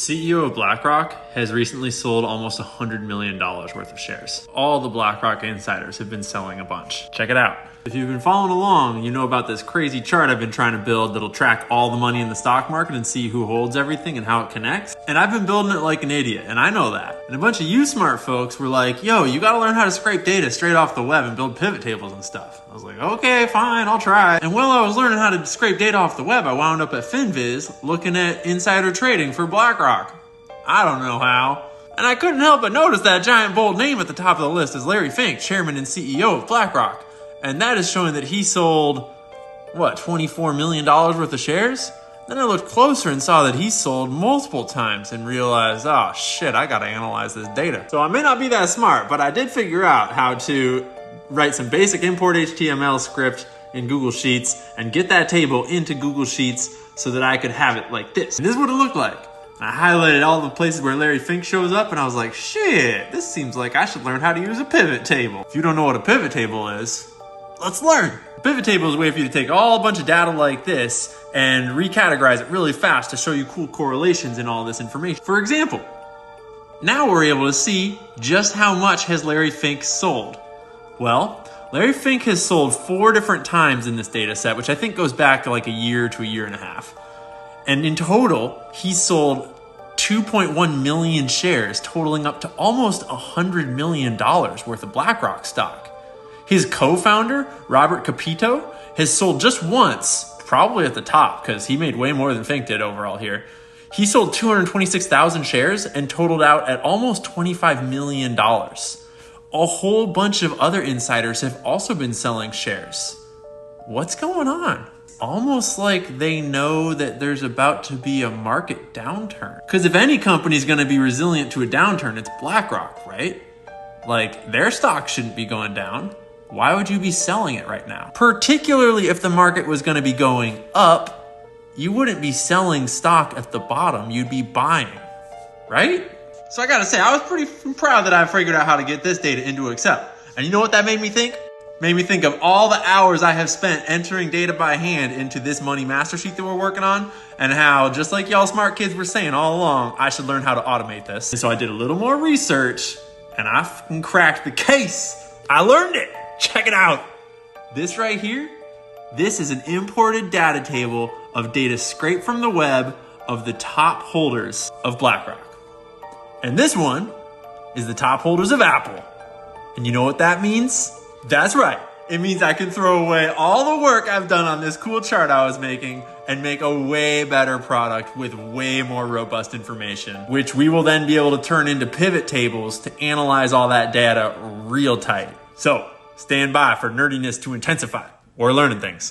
CEO of BlackRock has recently sold almost $100 million worth of shares. All the BlackRock insiders have been selling a bunch. Check it out. If you've been following along, you know about this crazy chart I've been trying to build that'll track all the money in the stock market and see who holds everything and how it connects. And I've been building it like an idiot, and I know that. And a bunch of you smart folks were like, yo, you gotta learn how to scrape data straight off the web and build pivot tables and stuff. I was like, okay, fine, I'll try. And while I was learning how to scrape data off the web, I wound up at FinViz looking at insider trading for BlackRock. I don't know how. And I couldn't help but notice that giant bold name at the top of the list is Larry Fink, chairman and CEO of BlackRock. And that is showing that he sold, what, $24 million worth of shares? Then I looked closer and saw that he sold multiple times and realized, oh shit, I gotta analyze this data. So I may not be that smart, but I did figure out how to write some basic import HTML script in Google Sheets and get that table into Google Sheets so that I could have it like this. And this is what it looked like. I highlighted all the places where Larry Fink shows up and I was like, shit, this seems like I should learn how to use a pivot table. If you don't know what a pivot table is, let's learn. A pivot table is a way for you to take all a bunch of data like this and recategorize it really fast to show you cool correlations in all this information. For example, now we're able to see just how much has Larry Fink sold. Well, Larry Fink has sold 4 different times in this data set, which I think goes back to like a year to a year and a half. And in total, he sold 2.1 million shares, totaling up to almost $100 million worth of BlackRock stock. His co-founder, Robert Capito, has sold just once, probably at the top, because he made way more than Fink did overall here. He sold 226,000 shares and totaled out at almost $25 million. A whole bunch of other insiders have also been selling shares. What's going on? Almost like they know that there's about to be a market downturn. Because if any company is going to be resilient to a downturn, it's BlackRock, right? Like, their stock shouldn't be going down. Why would you be selling it right now? Particularly if the market was going to be going up, you wouldn't be selling stock at the bottom, you'd be buying, right? So I gotta say, I was pretty proud that I figured out how to get this data into Excel. And you know what that made me think? Made me think of all the hours I have spent entering data by hand into this money master sheet that we're working on, and how, just like y'all smart kids were saying all along, I should learn how to automate this. And so I did a little more research, and I fucking cracked the case. I learned it. Check it out. This right here, this is an imported data table of data scraped from the web of the top holders of BlackRock. And this one is the top holders of Apple. And you know what that means? That's right. It means I can throw away all the work I've done on this cool chart I was making and make a way better product with way more robust information, which we will then be able to turn into pivot tables to analyze all that data real tight. So stand by for nerdiness to intensify. We're learning things.